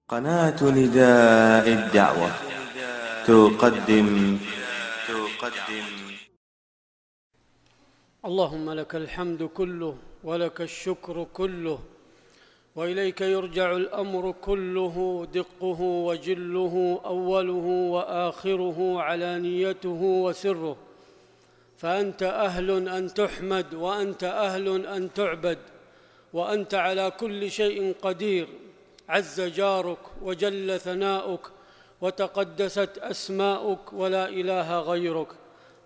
قناة نداء الدعوة تقدم اللهم لك الحمد كله ولك الشكر كله، وإليك يرجع الأمر كله، دقه وجله، أوله وآخره، علانيته وسره. فأنت أهل أن تحمد، وأنت أهل أن تعبد، وأنت على كل شيء قدير. عز جارك وجل ثناؤك وتقدست أسماؤك، ولا إله غيرك.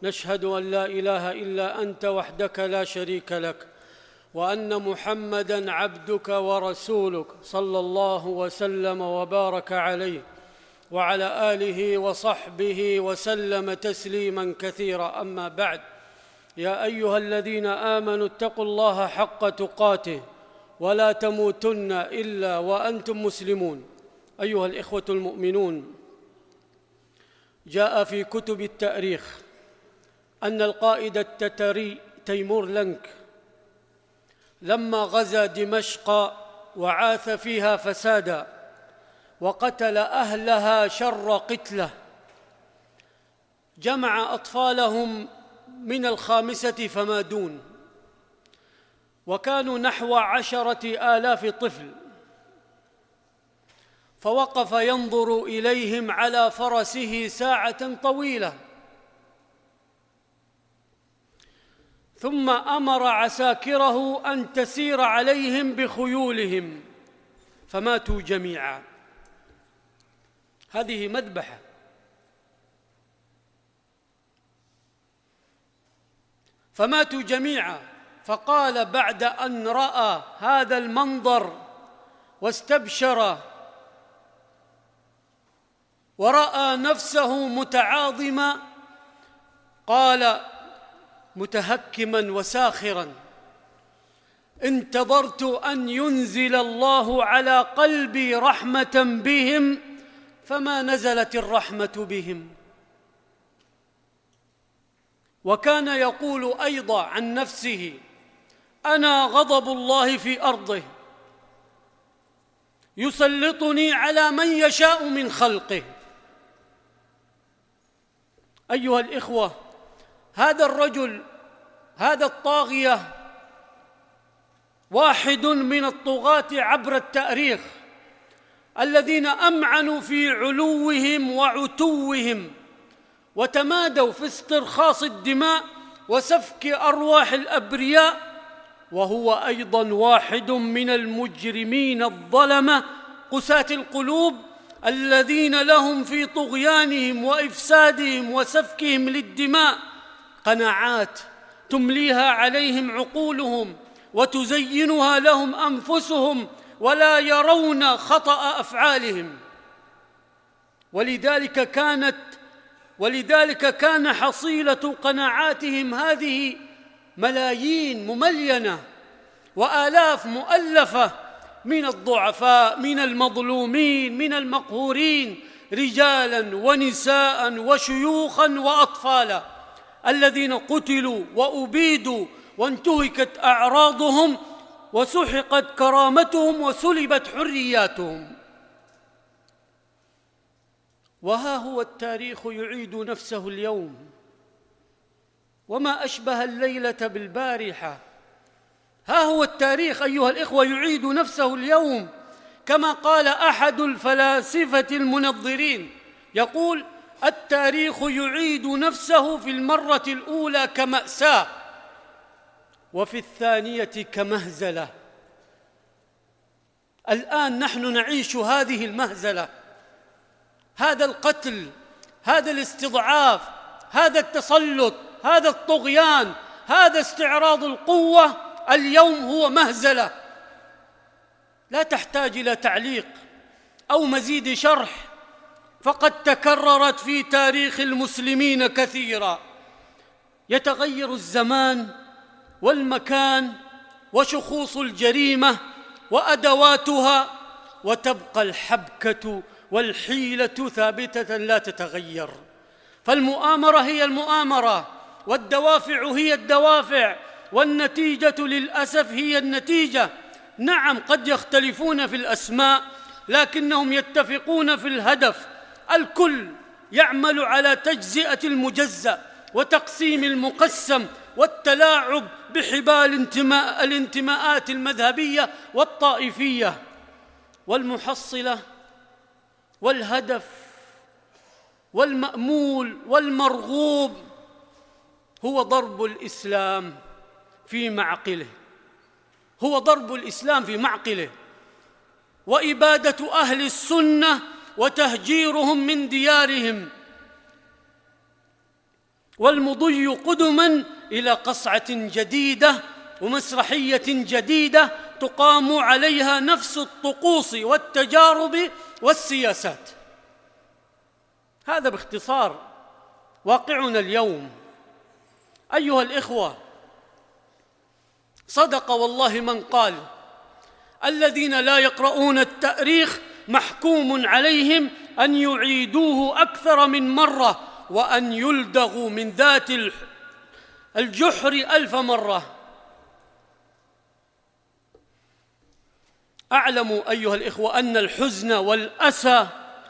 نشهد أن لا إله إلا أنت وحدك لا شريك لك، وأن محمدًا عبدك ورسولك، صلى الله وسلم وبارك عليه وعلى آله وصحبه وسلم تسليماً كثيرا. أما بعد، يا أيها الذين آمنوا اتقوا الله حق تقاته ولا تموتن إلا وأنتم مسلمون. أيها الإخوة المؤمنون، جاء في كتب التاريخ أن القائد التتري تيمور لنك لما غزا دمشق وعاث فيها فسادا وقتل أهلها شر قتله، جمع أطفالهم من 5 فما دون، وكانوا نحو 10,000 طفل، فوقف ينظر إليهم على فرسه ساعة طويلة، ثم أمر عساكره أن تسير عليهم بخيولهم، فماتوا جميعا. هذه مذبحة. فماتوا جميعا. فقال بعد أن رأى هذا المنظر واستبشر ورأى نفسه متعاظما، قال متهكما وساخرا: انتظرت أن ينزل الله على قلبي رحمة بهم، فما نزلت الرحمة بهم. وكان يقول أيضا عن نفسه: أنا غضب الله في أرضه، يسلطني على من يشاء من خلقه. أيها الإخوة، هذا الرجل، هذا الطاغية، واحد من الطغاة عبر التاريخ الذين أمعنوا في علوهم وعتوهم، وتمادوا في استرخاص الدماء وسفك أرواح الأبرياء. وهو أيضاً واحد من المجرمين الظلمة قساة القلوب، الذين لهم في طغيانهم وإفسادهم وسفكهم للدماء قناعات تمليها عليهم عقولهم وتزينها لهم أنفسهم، ولا يرون خطأ أفعالهم. ولذلك كان حصيلة قناعاتهم هذه ملايين مملينة وآلاف مؤلفة من الضعفاء، من المظلومين، من المقهورين، رجالاً ونساء وشيوخاً وأطفالاً، الذين قتلوا وأبيدوا وانتهكت أعراضهم وسحقت كرامتهم وسلبت حرياتهم. وها هو التاريخ يعيد نفسه اليوم، وما أشبه الليلة بالبارحة. ها هو التاريخ أيها الإخوة يعيد نفسه اليوم، كما قال أحد الفلاسفة المنظرين، يقول: التاريخ يعيد نفسه في المرة الأولى كمأساة، وفي الثانية كمهزلة. الآن نحن نعيش هذه المهزلة، هذا القتل، هذا الاستضعاف، هذا التسلط، هذا الطغيان، هذا استعراض القوة. اليوم هو مهزلة لا تحتاج إلى تعليق أو مزيد شرح، فقد تكررت في تاريخ المسلمين كثيرا. يتغير الزمان والمكان وشخوص الجريمة وأدواتها، وتبقى الحبكة والحيلة ثابتة لا تتغير. فالمؤامرة هي المؤامرة، والدوافع هي الدوافع، والنتيجة للأسف هي النتيجة. نعم، قد يختلفون في الأسماء، لكنهم يتفقون في الهدف. الكل يعمل على تجزئة المجزأ وتقسيم المقسم والتلاعب بحبال الانتماءات المذهبية والطائفية. والمحصلة والهدف والمأمول والمرغوب هو ضرب الإسلام في معقله، هو ضرب الإسلام في معقله، وإبادة أهل السنة وتهجيرهم من ديارهم، والمضي قدما إلى قصعة جديدة ومسرحية جديدة تقام عليها نفس الطقوس والتجارب والسياسات. هذا باختصار واقعنا اليوم. أيها الإخوة، صدق والله من قال: الذين لا يقرؤون التاريخ محكوم عليهم أن يعيدوه أكثر من مرة وأن يلدغوا من ذات الجحر 1000 مرة. أعلم أيها الإخوة أن الحزن والأسى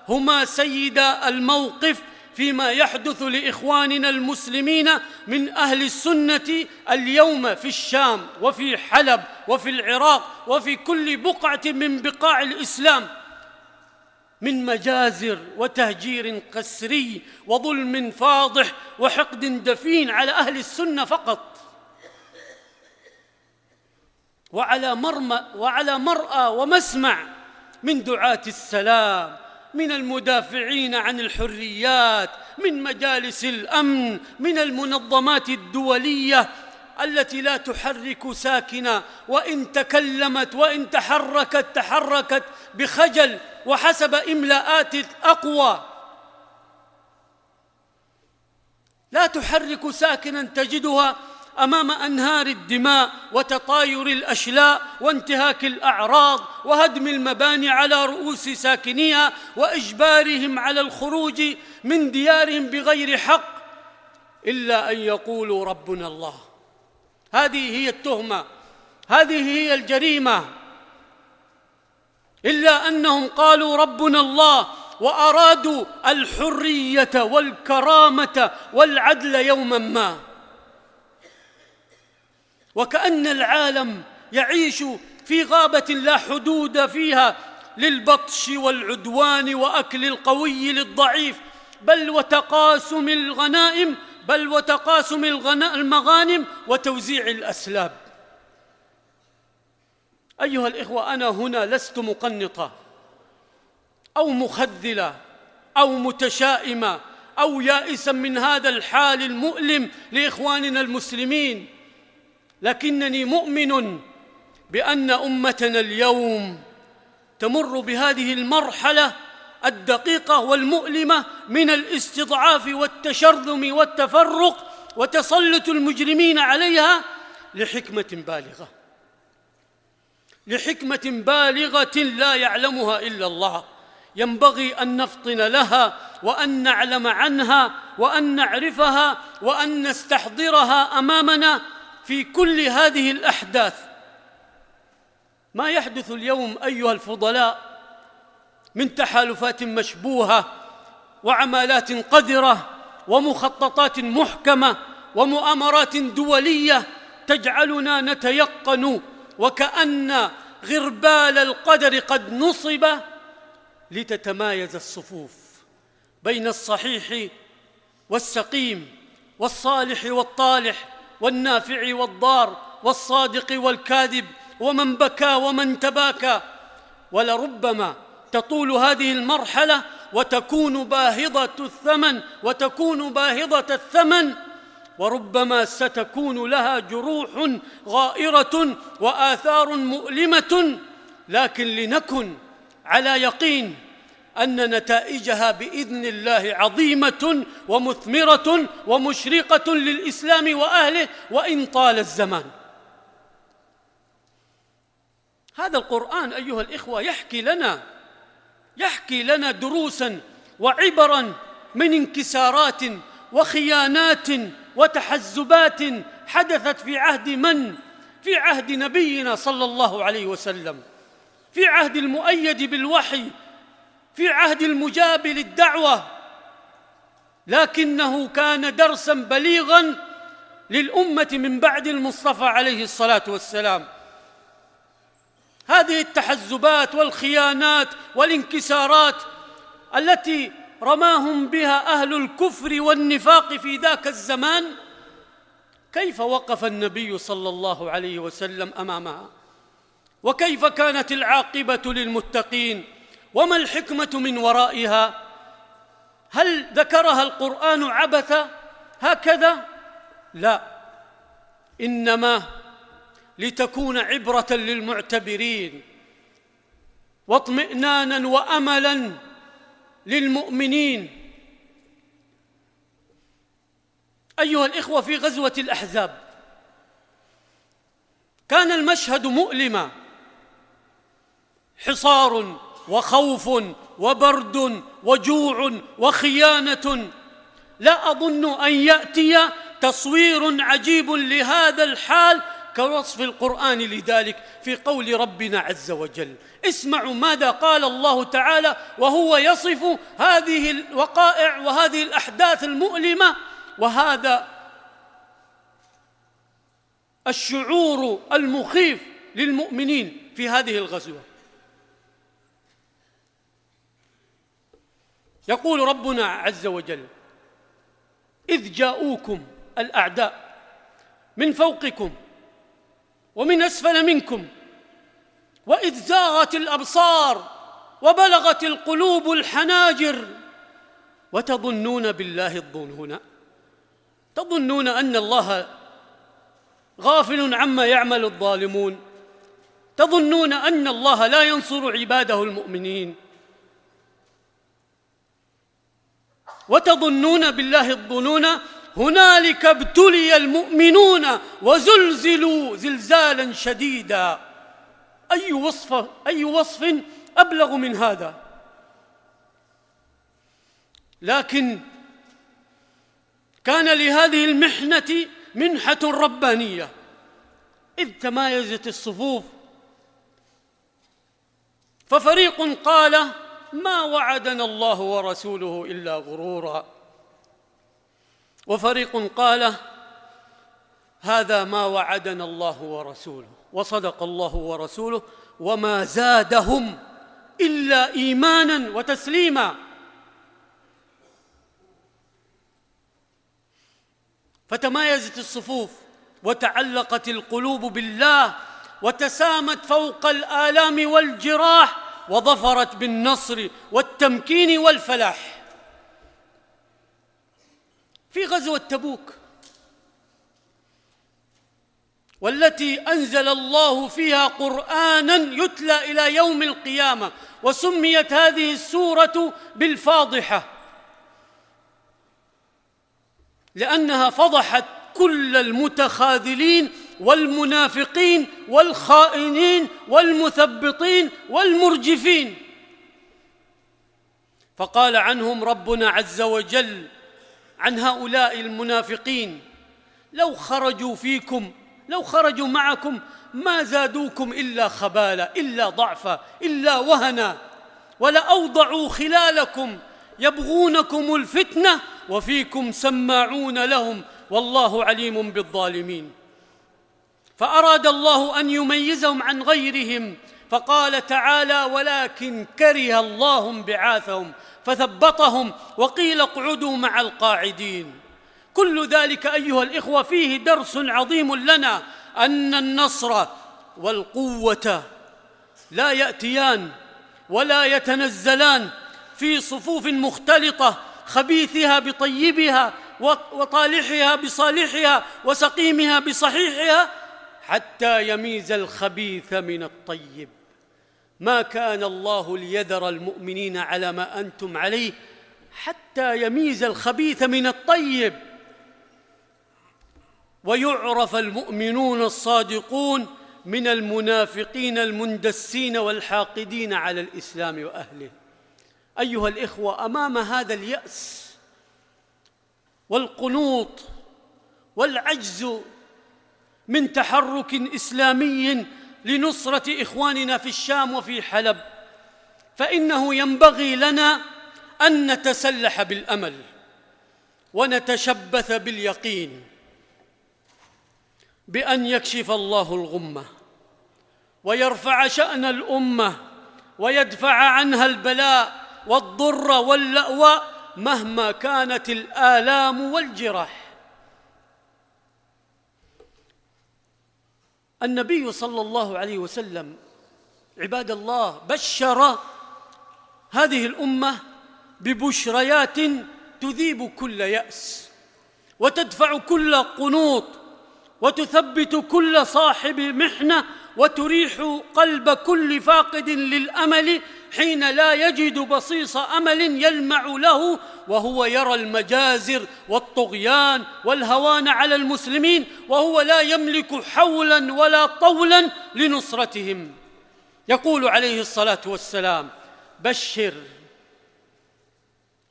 هما سيدا الموقف فيما يحدث لإخواننا المسلمين من أهل السنة اليوم في الشام وفي حلب وفي العراق وفي كل بقعة من بقاع الإسلام من مجازر وتهجير قسري وظلم فاضح وحقد دفين على أهل السنة فقط، وعلى مرأى ومسمع من دعاة السلام، من المدافعين عن الحريات، من مجالس الأمن، من المنظمات الدولية التي لا تحرك ساكنة، وإن تكلمت وإن تحركت بخجل وحسب إملاءات أقوى. لا تحرك ساكنا تجدها أمام أنهار الدماء وتطاير الأشلاء وانتهاك الأعراض وهدم المباني على رؤوس ساكنيها وإجبارهم على الخروج من ديارهم بغير حق إلا أن يقولوا ربنا الله. هذه هي التهمة، هذه هي الجريمة. إلا أنهم قالوا ربنا الله وأرادوا الحرية والكرامة والعدل يوما ما، وكأن العالم يعيش في غابة لا حدود فيها للبطش والعدوان وأكل القوي للضعيف، بل وتقاسم المغانم وتوزيع الأسلاب. أيها الإخوة، أنا هنا لست مقنطة أو مخذلة أو متشائمة أو يائسا من هذا الحال المؤلم لإخواننا المسلمين، لكنني مؤمن بأن أمتنا اليوم تمر بهذه المرحلة الدقيقة والمؤلمة من الاستضعاف والتشرذم والتفرق وتسلط المجرمين عليها لحكمة بالغة لا يعلمها إلا الله. ينبغي أن نفطن لها وأن نعلم عنها وأن نعرفها وأن نستحضرها أمامنا في كل هذه الأحداث. ما يحدث اليوم أيها الفضلاء من تحالفات مشبوهة وعمالات قذرة ومخططات محكمة ومؤامرات دولية تجعلنا نتيقن وكأن غربال القدر قد نصب لتتمايز الصفوف بين الصحيح والسقيم والصالح والطالح والنافع والضار والصادق والكاذب ومن بكى ومن تباكى. ولربما تطول هذه المرحلة وتكون باهظة الثمن وربما ستكون لها جروح غائرة وآثار مؤلمة، لكن لنكن على يقين أن نتائجها بإذن الله عظيمة ومثمرة ومشرقة للإسلام وأهله وإن طال الزمان. هذا القرآن أيها الإخوة يحكي لنا دروسا وعبرا من انكسارات وخيانات وتحزبات حدثت في عهد نبينا صلى الله عليه وسلم. في عهد المؤيد بالوحي، في عهد المجاب للدعوة، لكنه كان درساً بليغاً للأمة من بعد المصطفى عليه الصلاة والسلام. هذه التحزبات والخيانات والانكسارات التي رماهم بها أهل الكفر والنفاق في ذاك الزمان، كيف وقف النبي صلى الله عليه وسلم أمامها؟ وكيف كانت العاقبة للمتقين؟ وما الحكمة من ورائها؟ هل ذكرها القرآن عبثا هكذا؟ لا، إنما لتكون عبرة للمعتبرين واطمئنانا وأملا للمؤمنين. أيها الإخوة، في غزوة الأحزاب كان المشهد مؤلما، حصار وخوف وبرد وجوع وخيانة. لا أظن أن يأتي تصوير عجيب لهذا الحال كوصف القرآن لذلك في قول ربنا عز وجل. اسمعوا ماذا قال الله تعالى وهو يصف هذه الوقائع وهذه الأحداث المؤلمة وهذا الشعور المخيف للمؤمنين في هذه الغزوة. يقول ربنا عز وجل: إذ جاءوكم الأعداء من فوقكم ومن أسفل منكم وإذ زاغت الأبصار وبلغت القلوب الحناجر وتظنون بالله الظنون. تظنون أن الله غافل عما يعمل الظالمون؟ تظنون أن الله لا ينصر عباده المؤمنين؟ وتظنون بالله الظنون. هنالك ابتلي المؤمنون وزلزلوا زلزالا شديدا. أي وصف أبلغ من هذا؟ لكن كان لهذه المحنة منحة ربانية، إذ تمايزت الصفوف، ففريق قال: ما وعدنا الله ورسوله إلا غرورا، وفريق قال: هذا ما وعدنا الله ورسوله وصدق الله ورسوله وما زادهم إلا إيمانا وتسليما. فتمايزت الصفوف وتعلقت القلوب بالله وتسامت فوق الآلام والجراح وظفرت بالنصر والتمكين والفلاح. في غزوة تبوك والتي أنزل الله فيها قرآناً يتلى إلى يوم القيامة، وسميت هذه السورة بالفاضحة لأنها فضحت كل المتخاذلين والمنافقين والخائنين والمثبطين والمرجفين. فقال عنهم ربنا عز وجل عن هؤلاء المنافقين: لو خرجوا معكم ما زادوكم إلا خبالا، إلا ضعفا، إلا وهنا، ولأوضعوا خلالكم يبغونكم الفتنة وفيكم سماعون لهم والله عليم بالظالمين. فأراد الله أن يميزهم عن غيرهم فقال تعالى: ولكن كره الله بعاثهم فثبطهم وقيل اقعدوا مع القاعدين. كل ذلك أيها الإخوة فيه درس عظيم لنا، أن النصر والقوة لا يأتيان ولا يتنزلان في صفوف مختلطة، خبيثها بطيبها وطالحها بصالحها وسقيمها بصحيحها، حتى يميز الخبيث من الطيب. ما كان الله ليذر المؤمنين على ما أنتم عليه حتى يميز الخبيث من الطيب، ويعرف المؤمنون الصادقون من المنافقين المندسين والحاقدين على الإسلام وأهله. أيها الإخوة، أمام هذا اليأس والقنوط والعجز من تحرك إسلامي لنصرة إخواننا في الشام وفي حلب، فإنه ينبغي لنا أن نتسلح بالأمل ونتشبث باليقين بأن يكشف الله الغمة ويرفع شأن الأمة ويدفع عنها البلاء والضر واللأواء مهما كانت الآلام والجراح. النبي صلى الله عليه وسلم عباد الله بشر هذه الأمة ببشريات تذيب كل يأس وتدفع كل قنوط وتثبت كل صاحب محنة وتريح قلب كل فاقد للأمل حين لا يجد بصيص أمل يلمع له وهو يرى المجازر والطغيان والهوان على المسلمين وهو لا يملك حولا ولا طولا لنصرتهم. يقول عليه الصلاة والسلام: بشر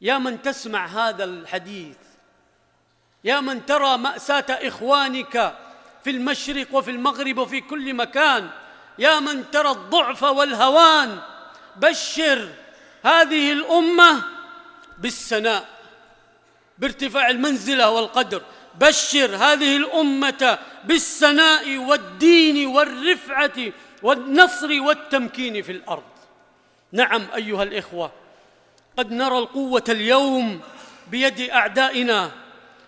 يا من تسمع هذا الحديث، يا من ترى مأساة إخوانك في المشرق وفي المغرب وفي كل مكان، يا من ترى الضعف والهوان، بشر هذه الأمة بالسناء، بارتفاع المنزلة والقدر. بشر هذه الأمة بالسناء والدين والرفعة والنصر والتمكين في الأرض. نعم أيها الإخوة، قد نرى القوة اليوم بيد أعدائنا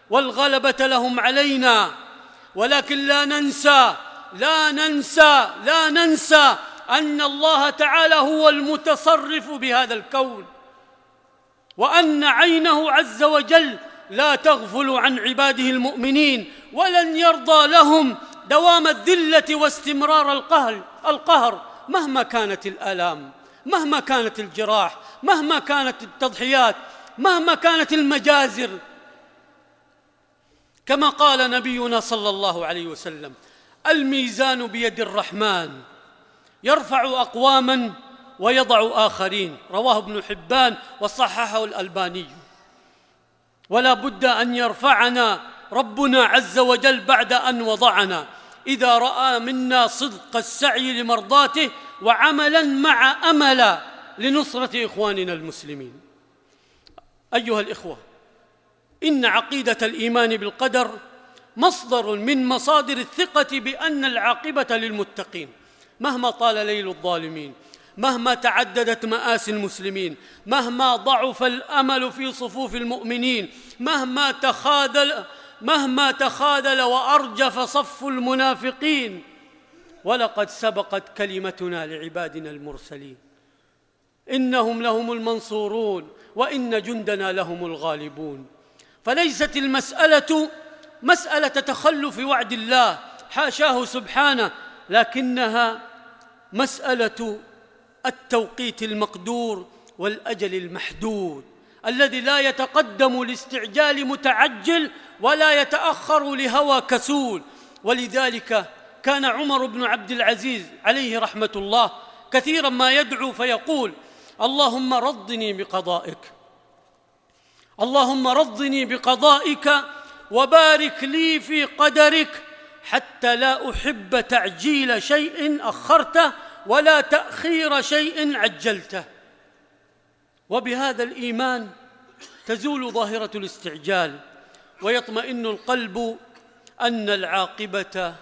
والغلبة لهم علينا، ولكن لا ننسى أن الله تعالى هو المتصرف بهذا الكون، وأن عينه عز وجل لا تغفل عن عباده المؤمنين، ولن يرضى لهم دوام الذلة واستمرار القهر مهما كانت الآلام، مهما كانت الجراح، مهما كانت التضحيات، مهما كانت المجازر. كما قال نبينا صلى الله عليه وسلم: الميزان بيد الرحمن يرفع أقواما ويضع آخرين، رواه ابن حبان وصححه الألباني. ولا بد أن يرفعنا ربنا عز وجل بعد أن وضعنا، إذا رأى منا صدق السعي لمرضاته وعملا مع أمل لنصرة إخواننا المسلمين. أيها الإخوة، إن عقيدة الإيمان بالقدر مصدر من مصادر الثقة بأن العاقبة للمتقين، مهما طال ليل الظالمين، مهما تعددت مآسي المسلمين، مهما ضعف الأمل في صفوف المؤمنين، مهما تخاذل وأرجف صف المنافقين. ولقد سبقت كلمتنا لعبادنا المرسلين إنهم لهم المنصورون وإن جندنا لهم الغالبون. فليست المسألة مسألة تخلف وعد الله، حاشاه سبحانه، لكنها مسألة التوقيت المقدور والأجل المحدود الذي لا يتقدم لاستعجال متعجل ولا يتأخر لهوى كسول. ولذلك كان عمر بن عبد العزيز عليه رحمة الله كثيرا ما يدعو فيقول: اللهم رضني بقضائك، اللهم رضني بقضائك وبارك لي في قدرك، حتى لا أحب تعجيل شيء أخرته ولا تأخير شيء عجلته. وبهذا الإيمان تزول ظاهرة الاستعجال ويطمئن القلب أن العاقبة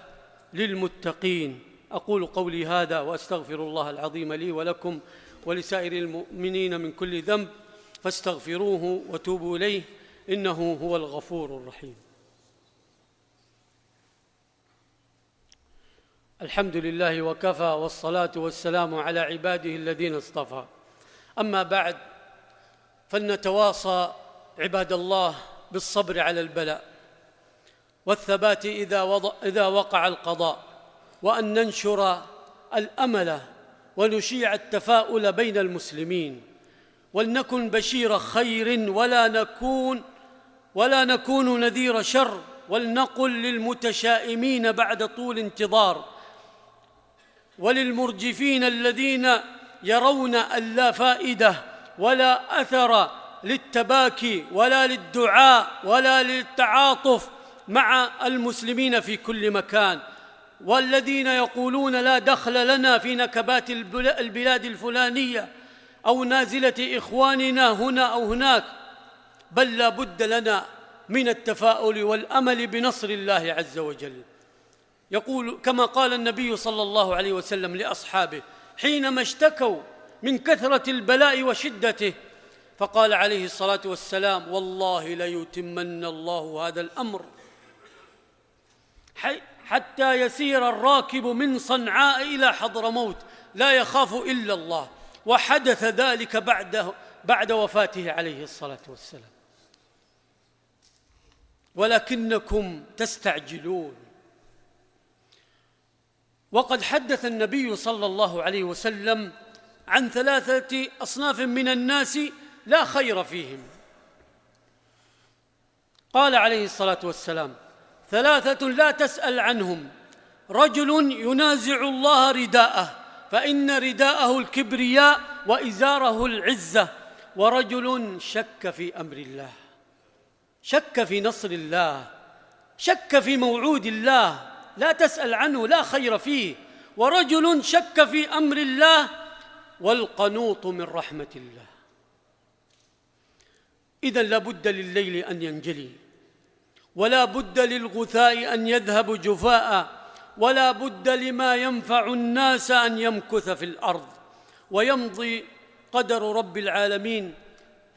للمتقين. أقول قولي هذا وأستغفر الله العظيم لي ولكم ولسائر المؤمنين من كل ذنب، فاستغفروه وتوبوا إليه إنه هو الغفور الرحيم. الحمد لله وكفى، والصلاة والسلام على عباده الذين اصطفى. أما بعد، فلنتواصى عباد الله بالصبر على البلاء والثبات إذا وقع القضاء، وأن ننشر الأمل ونشيع التفاؤل بين المسلمين، ولنكن بشير خير ولا نكون نذير شر، ولنقل للمتشائمين بعد طول انتظار، وللمرجفين الذين يرون اللا فائدة ولا أثر للتباكي ولا للدعاء ولا للتعاطف مع المسلمين في كل مكان: والذين يقولون لا دخل لنا في نكبات البلاد الفلانية أو نازلة إخواننا هنا أو هناك، بل لا بد لنا من التفاؤل والأمل بنصر الله عز وجل. يقول كما قال النبي صلى الله عليه وسلم لأصحابه حينما اشتكوا من كثرة البلاء وشدته، فقال عليه الصلاة والسلام: والله ليتمن الله هذا الأمر حتى يسير الراكب من صنعاء إلى حضرموت لا يخاف إلا الله. وحدث ذلك بعد وفاته عليه الصلاة والسلام، ولكنكم تستعجلون. وقد حدث النبي صلى الله عليه وسلم عن 3 أصناف من الناس لا خير فيهم. قال عليه الصلاة والسلام: 3 لا تسأل عنهم: رجل ينازع الله رداءه فإن رداءه الكبرياء وإزاره العزة، ورجل شك في أمر الله، شك في نصر الله، شك في موعود الله، لا تسأل عنه، لا خير فيه. ورجل شك في أمر الله والقنوط من رحمة الله. إذن لا بد لليل أن ينجلي، ولا بد للغثاء أن يذهب جفاء، ولا بد لما ينفع الناس أن يمكث في الأرض، ويمضي قدر رب العالمين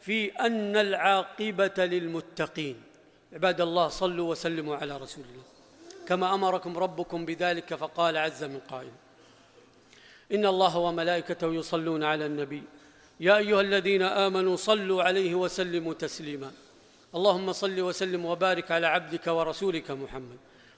في أن العاقبة للمتقين. عباد الله، صلوا وسلموا على رسول الله كما أمركم ربكم بذلك، فقال عز من قائل: إن الله وملائكته يصلون على النبي يا أيها الذين آمنوا صلوا عليه وسلموا تسليما. اللهم صل وسلم وبارك على عبدك ورسولك محمد،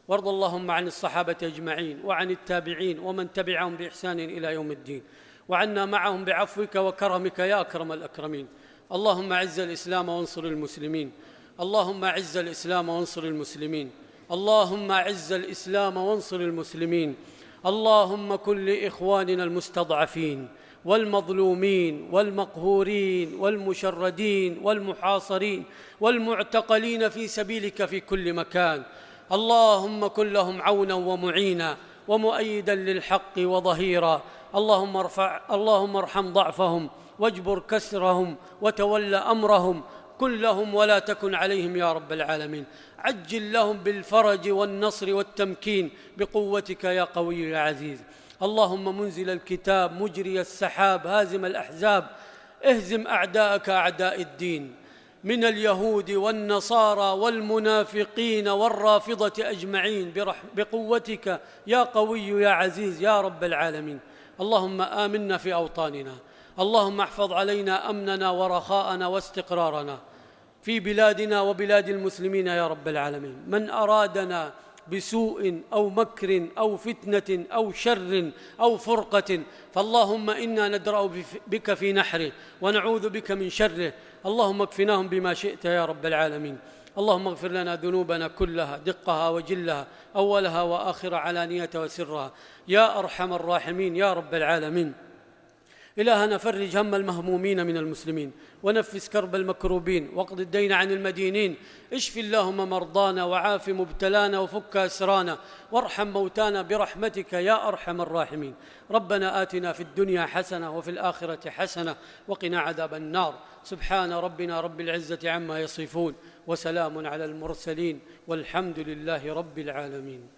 وارض اللهم عن الصحابة أجمعين وعن التابعين ومن تبعهم بإحسان إلى يوم الدين، وعنا معهم بعفوك وكرمك يا أكرم الأكرمين. اللهم أعز الإسلام وانصر المسلمين، اللهم أعز الإسلام وانصر المسلمين، اللهم أعز الإسلام وانصر المسلمين. اللهم كن لإخواننا المستضعفين والمظلومين والمقهورين والمشردين والمحاصرين والمعتقلين في سبيلك في كل مكان. اللهم كن لهم عونا ومعينا ومؤيدا للحق وظهيرا. اللهم ارحم ضعفهم واجبر كسرهم وتول أمرهم. كن لهم ولا تكن عليهم يا رب العالمين. عجل لهم بالفرج والنصر والتمكين بقوتك يا قوي يا عزيز. اللهم منزل الكتاب مجري السحاب هازم الأحزاب، اهزم أعداءك أعداء الدين من اليهود والنصارى والمنافقين والرافضة أجمعين بقوتك يا قوي يا عزيز يا رب العالمين. اللهم آمنا في أوطاننا، اللهم احفظ علينا أمننا ورخاءنا واستقرارنا في بلادنا وبلاد المسلمين يا رب العالمين. من أرادنا بسوء أو مكر أو فتنة أو شر أو فرقة فاللهم إنا ندرأ بك في نحره ونعوذ بك من شره. اللهم اكفناهم بما شئت يا رب العالمين. اللهم اغفر لنا ذنوبنا كلها دقها وجلها أولها وآخرها علانيتها وسرها يا أرحم الراحمين يا رب العالمين. إلهنا فرج هم المهمومين من المسلمين ونفس كرب المكروبين واقض الدين عن المدينين. اشف اللهم مرضانا وعاف مبتلانا وفك أسرانا وارحم موتانا برحمتك يا أرحم الراحمين. ربنا آتنا في الدنيا حسنة وفي الآخرة حسنة وقنا عذاب النار. سبحان ربنا رب العزة عما يصفون وسلام على المرسلين والحمد لله رب العالمين.